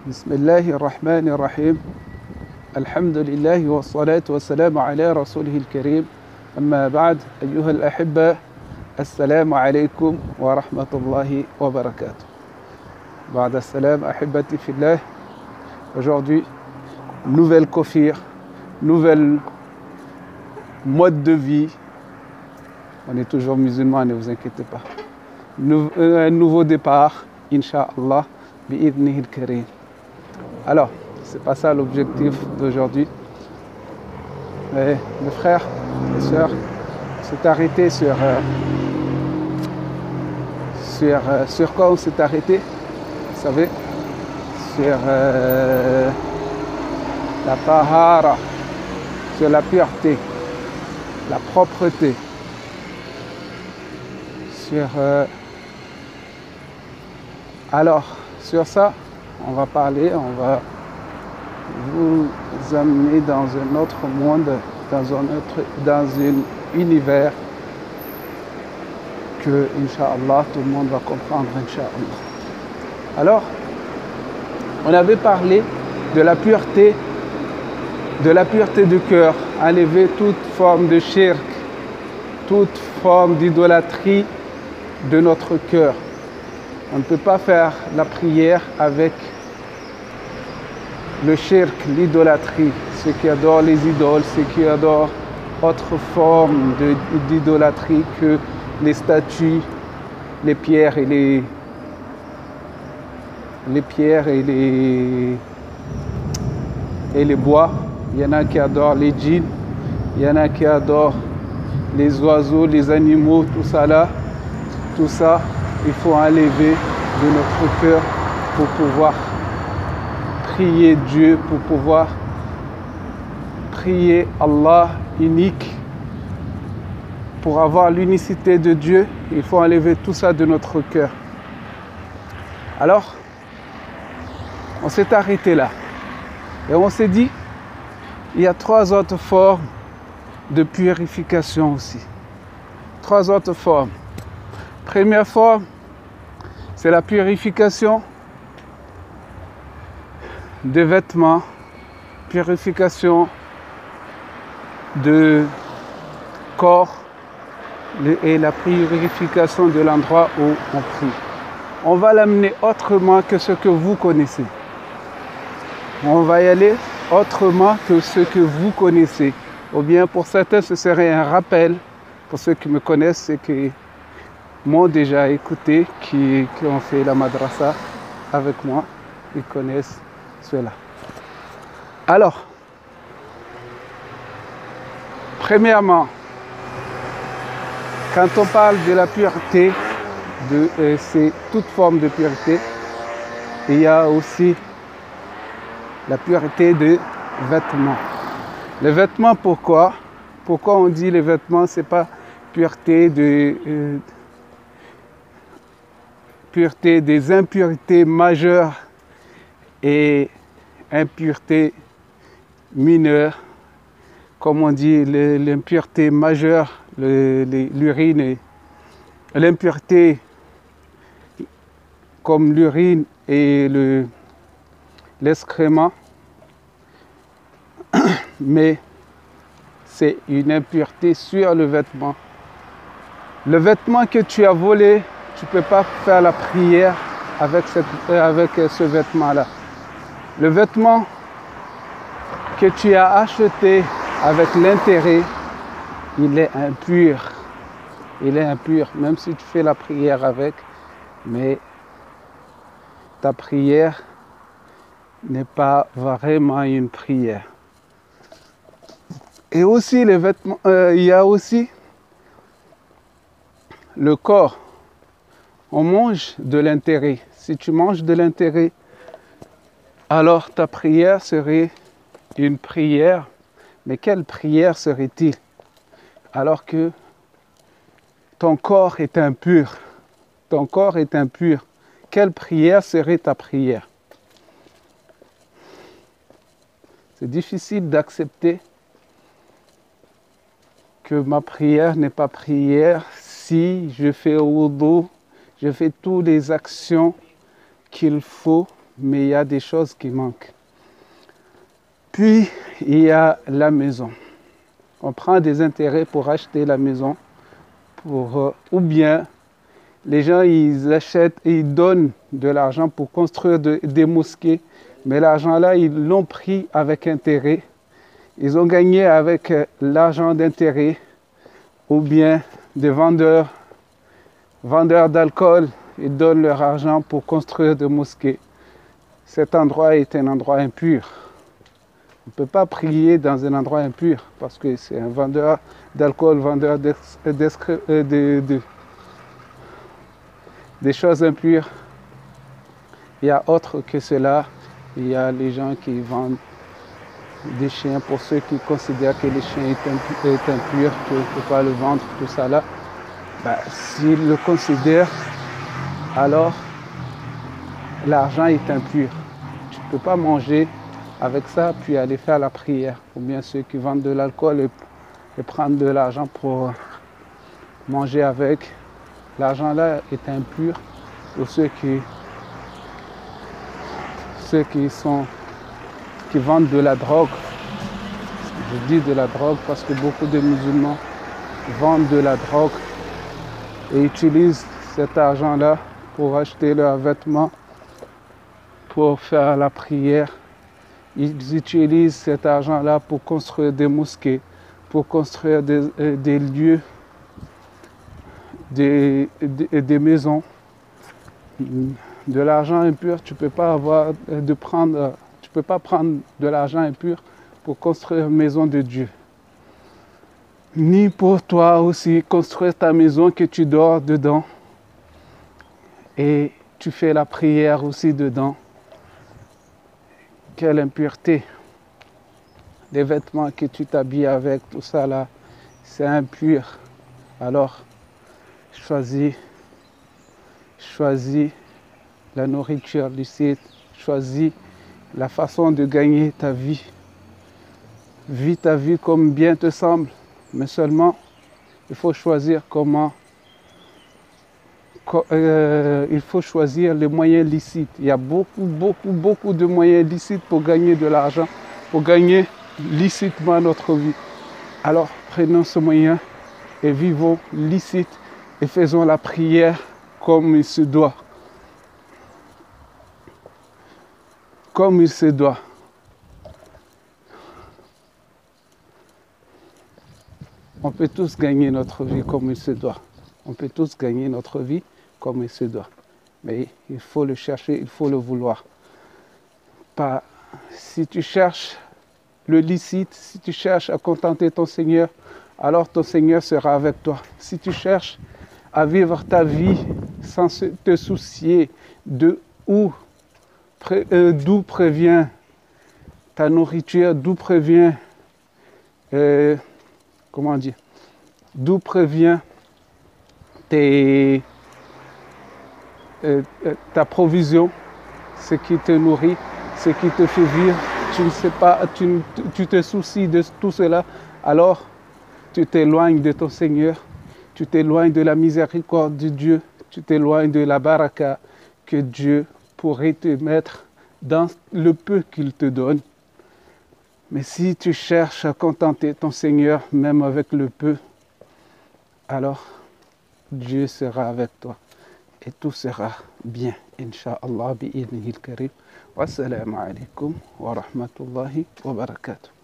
بسم الله الرحمن الرحيم الحمد لله والصلاة والسلام على رسوله الكريم أما بعد أيها الأحبة السلام عليكم ورحمة الله وبركاته. بعد السلام أحبتي في الله. Aujourd'hui, nouvelle kofir, nouvelle mode de vie. On est toujours musulmans, ne vous inquiétez pas. Un nouveau départ, Inch'Allah, bi'idnihi al-karim. Alors, c'est pas ça l'objectif d'aujourd'hui. Mais mes frères et sœurs, s'est arrêté sur quoi on s'est arrêté, vous savez, sur la tahara, sur la pureté, la propreté, alors sur ça on va parler, on va vous amener dans un autre monde, dans un univers que, Inch'Allah, tout le monde va comprendre, Inch'Allah. Alors, on avait parlé de la pureté du cœur, enlever toute forme de shirk, toute forme d'idolâtrie de notre cœur. On ne peut pas faire la prière avec le shirk, l'idolâtrie, ceux qui adorent les idoles, ceux qui adorent autre forme d'idolâtrie que les statues, les pierres et les bois. Il y en a qui adorent les djinns, il y en a qui adorent les oiseaux, les animaux, tout ça là, tout ça, il faut enlever de notre cœur pour pouvoir prier Dieu, pour pouvoir prier Allah unique. Pour avoir l'unicité de Dieu, il faut enlever tout ça de notre cœur. Alors, on s'est arrêté là. Et on s'est dit, il y a 3 autres formes de purification aussi. 3 autres formes. Première forme, c'est la purification des vêtements, purification de corps et la purification de l'endroit où on prie. On va l'amener autrement que ce que vous connaissez. On va y aller autrement que ce que vous connaissez. Ou bien pour certains, ce serait un rappel. Pour ceux qui me connaissent et qui m'ont déjà écouté, qui ont fait la madrasa avec moi, ils connaissent cela. Alors, premièrement, quand on parle de la pureté, c'est toute forme de pureté, il y a aussi la pureté des vêtements. Les vêtements, pourquoi? Pourquoi on dit les vêtements, c'est pas pureté des impuretés majeures et impuretés mineures, comme on dit l'impureté majeure, l'urine, et l'impureté comme l'urine et l'excrément, mais c'est une impureté sur le vêtement. Le vêtement que tu as volé, tu ne peux pas faire la prière avec ce vêtement-là. Le vêtement que tu as acheté avec l'intérêt, il est impur. Il est impur, même si tu fais la prière avec, mais ta prière n'est pas vraiment une prière. Et aussi les vêtements, il y a aussi le corps. On mange de l'intérêt. Si tu manges de l'intérêt, alors ta prière serait une prière. Mais quelle prière serait-il? Alors que ton corps est impur. Ton corps est impur. Quelle prière serait ta prière? C'est difficile d'accepter que ma prière n'est pas prière si je fais wudu, je fais toutes les actions qu'il faut mais il y a des choses qui manquent. Puis, il y a la maison. On prend des intérêts pour acheter la maison, ou bien les gens, ils achètent et ils donnent de l'argent pour construire des mosquées, mais l'argent-là, ils l'ont pris avec intérêt. Ils ont gagné avec l'argent d'intérêt, ou bien des vendeurs d'alcool, ils donnent leur argent pour construire des mosquées. Cet endroit est un endroit impur. On ne peut pas prier dans un endroit impur parce que c'est un vendeur d'alcool, vendeur des choses impures. Il y a autre que cela. Il y a les gens qui vendent des chiens pour ceux qui considèrent que les chiens est impur, qu'il ne faut pas le vendre, tout ça là. S'ils le considèrent, alors l'argent est impur. Tu ne peux pas manger avec ça, puis aller faire la prière. Ou bien ceux qui vendent de l'alcool et prendre de l'argent pour manger avec. L'argent là est impur pour ceux qui vendent de la drogue. Je dis de la drogue parce que beaucoup de musulmans vendent de la drogue et utilisent cet argent-là pour acheter leurs vêtements, pour faire la prière. Ils utilisent cet argent-là pour construire des mosquées, pour construire des lieux, des maisons. De l'argent impur, tu peux pas prendre de l'argent impur pour construire une maison de Dieu. Ni pour toi aussi construire ta maison que tu dors dedans et tu fais la prière aussi dedans. Quelle impureté! Les vêtements que tu t'habilles avec, tout ça là, c'est impur. Alors, choisis la nourriture licite, choisis la façon de gagner ta vie. Vis ta vie comme bien te semble, mais seulement il faut choisir il faut choisir les moyens licites. Il y a beaucoup de moyens licites pour gagner de l'argent, pour gagner licitement notre vie. Alors prenons ce moyen et vivons licite et faisons la prière comme il se doit. Comme il se doit. On peut tous gagner notre vie comme il se doit. On peut tous gagner notre vie comme il se doit. Mais il faut le chercher, il faut le vouloir. Si tu cherches le licite, si tu cherches à contenter ton Seigneur, alors ton Seigneur sera avec toi. Si tu cherches à vivre ta vie sans te soucier d'où provient ta nourriture, d'où provient d'où provient ta provision, ce qui te nourrit, ce qui te fait vivre. Tu ne sais pas, tu te soucies de tout cela, alors tu t'éloignes de ton Seigneur, tu t'éloignes de la miséricorde de Dieu, tu t'éloignes de la baraka que Dieu pourrait te mettre dans le peu qu'il te donne. Mais si tu cherches à contenter ton Seigneur, même avec le peu, alors Dieu sera avec toi et tout sera bien. Inch'Allah, bi'idnihil karim. Wassalamu alaikum wa rahmatullahi wa barakatuh.